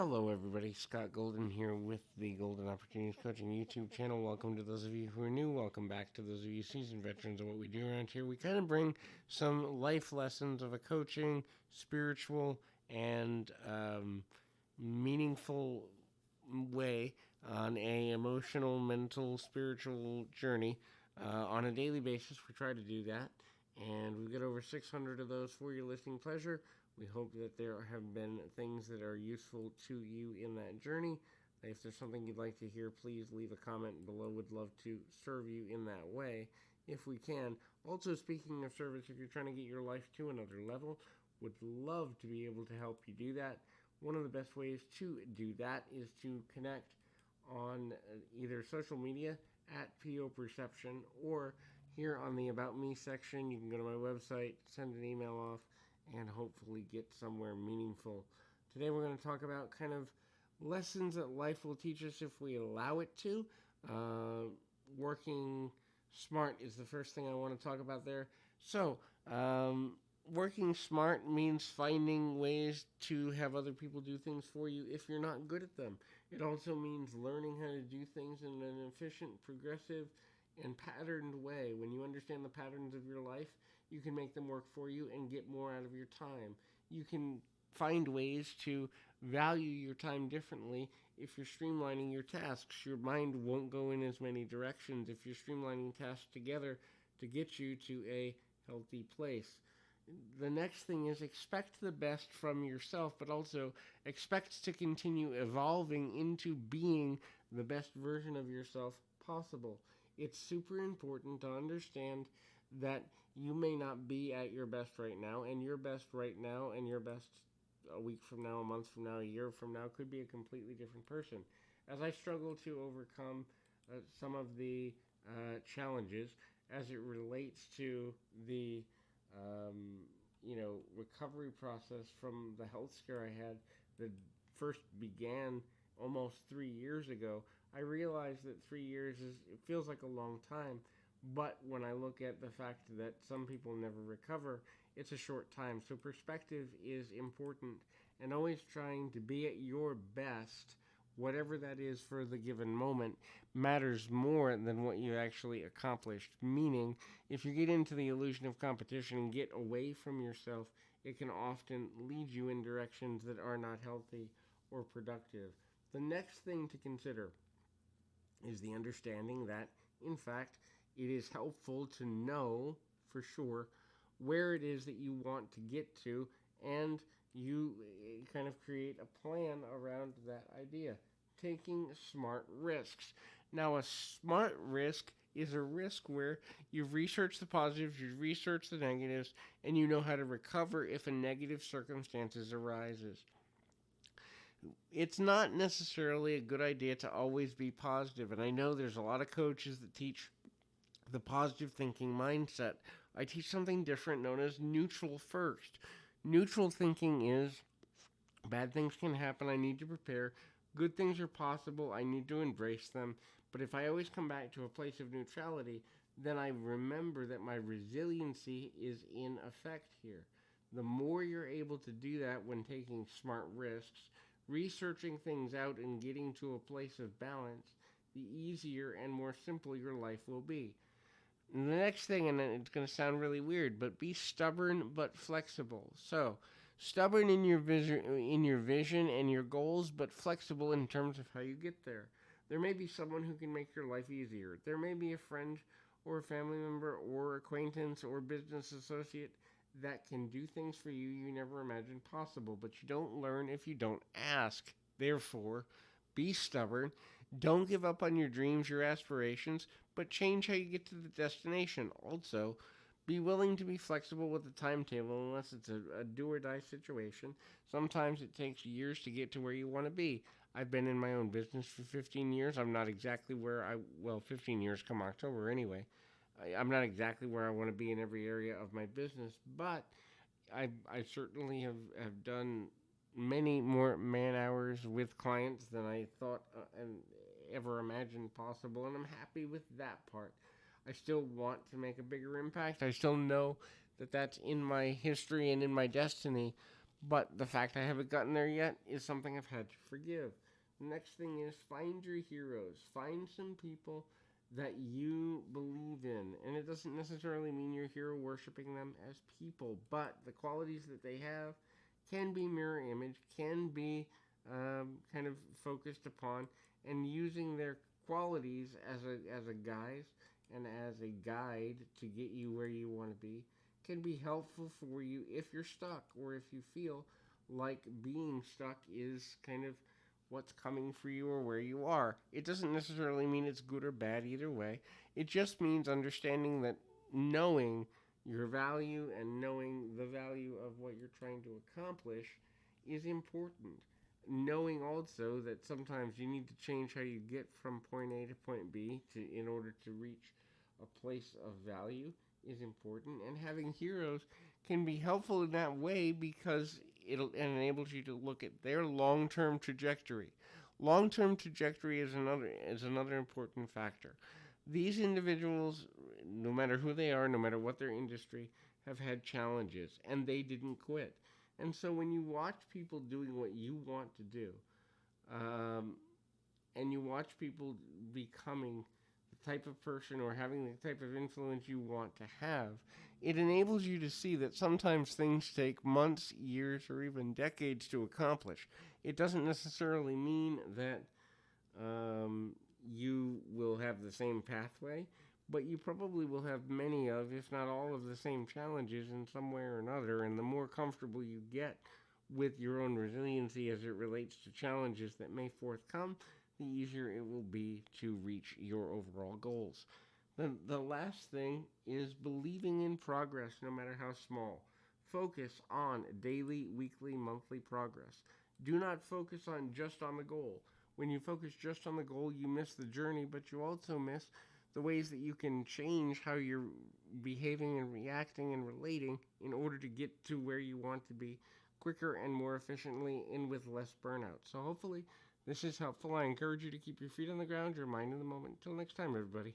Hello, everybody. Scott Golden here with the Golden Opportunities Coaching YouTube channel. Welcome to those of you who are new. Welcome back to those of you seasoned veterans of what we do around here. We kind of bring some life lessons of a coaching, spiritual, and meaningful way on a emotional, mental, spiritual journey on a daily basis. We try to do that, and we've got over 600 of those for your listening pleasure. We hope that there have been things that are useful to you in that journey. If there's something you'd like to hear, please leave a comment below. Would love to serve you in that way if we can. Also, speaking of service, if you're trying to get your life to another level, would love to be able to help you do that. One of the best ways to do that is to connect on either social media at PO Perception or here on the About Me section. You can go to my website, send an email off, and hopefully get somewhere meaningful. Today we're going to talk about kind of lessons that life will teach us if we allow it to. Working smart is the first thing I want to talk about there. So, working smart means finding ways to have other people do things for you if you're not good at them. It also means learning how to do things in an efficient, progressive, and patterned way. When you understand the patterns of your life, you can make them work for you and get more out of your time. You can find ways to value your time differently if you're streamlining your tasks. Your mind won't go in as many directions if you're streamlining tasks together to get you to a healthy place. The next thing is expect the best from yourself, but also expect to continue evolving into being the best version of yourself possible. It's super important to understand that you may not be at your best right now, and your best right now and your best a week from now, a month from now, a year from now could be a completely different person. As I struggle to overcome some of the challenges as it relates to the recovery process from the health scare I had that first began almost 3 years ago, I realized that 3 years it feels like a long time. But when I look at the fact that some people never recover, it's a short time. So perspective is important, and always trying to be at your best, whatever that is for the given moment, matters more than what you actually accomplished. Meaning, if you get into the illusion of competition and get away from yourself, it can often lead you in directions that are not healthy or productive. The next thing to consider is the understanding that, in fact, it is helpful to know for sure where it is that you want to get to, and you kind of create a plan around that idea. Taking smart risks. Now, a smart risk is a risk where you've researched the positives, you've researched the negatives, and you know how to recover if a negative circumstances arises. It's not necessarily a good idea to always be positive, and I know there's a lot of coaches that teach the positive thinking mindset. I teach something different known as neutral first. Neutral thinking is bad things can happen, I need to prepare. Good things are possible, I need to embrace them. But if I always come back to a place of neutrality, then I remember that my resiliency is in effect here. The more you're able to do that when taking smart risks, researching things out and getting to a place of balance, the easier and more simple your life will be. And the next thing, and it's going to sound really weird, but be stubborn but flexible. So, stubborn in your vision and your goals, but flexible in terms of how you get there. There may be someone who can make your life easier. There may be a friend or a family member or acquaintance or business associate that can do things for you you never imagined possible, but you don't learn if you don't ask. Therefore, be stubborn. Don't give up on your dreams, your aspirations, but change how you get to the destination. Also, be willing to be flexible with the timetable unless it's a do or die situation. Sometimes it takes years to get to where you want to be. I've been in my own business for 15 years. I'm not exactly 15 years come October anyway. I'm not exactly where I want to be in every area of my business, but I certainly have done many more man hours with clients than I thought and ever imagined possible, and I'm happy with that part. I still want to make a bigger impact. I still know that that's in my history and in my destiny, But the fact I haven't gotten there yet is something I've had to forgive. The next thing is find your heroes. Find some people that you believe in. And it doesn't necessarily mean you're hero worshiping them as people, but the qualities that they have can be mirror image, can be kind of focused upon, and using their qualities as a guise and as a guide to get you where you want to be can be helpful for you if you're stuck or if you feel like being stuck is kind of what's coming for you or where you are. It doesn't necessarily mean it's good or bad either way. It just means understanding that knowing your value and knowing the value of what you're trying to accomplish is important. Knowing also that sometimes you need to change how you get from point A to point B in order to reach a place of value is important, and having heroes can be helpful in that way because it enables you to look at their long-term trajectory. Long-term trajectory is another important factor. These individuals, no matter who they are, no matter what their industry, have had challenges, and they didn't quit. And so when you watch people doing what you want to do, um, and you watch people becoming the type of person or having the type of influence you want to have, it enables you to see that sometimes things take months, years, or even decades to accomplish. It doesn't necessarily mean that you will have the same pathway, but you probably will have many of, if not all of the same challenges in some way or another. And the more comfortable you get with your own resiliency as it relates to challenges that may forthcome, the easier it will be to reach your overall goals. The last thing is believing in progress, no matter how small. Focus on daily, weekly, monthly progress. Do not focus on just on the goal. When you focus just on the goal, you miss the journey, but you also miss the ways that you can change how you're behaving and reacting and relating in order to get to where you want to be quicker and more efficiently and with less burnout. So hopefully this is helpful. I encourage you to keep your feet on the ground, your mind in the moment. Until next time, everybody.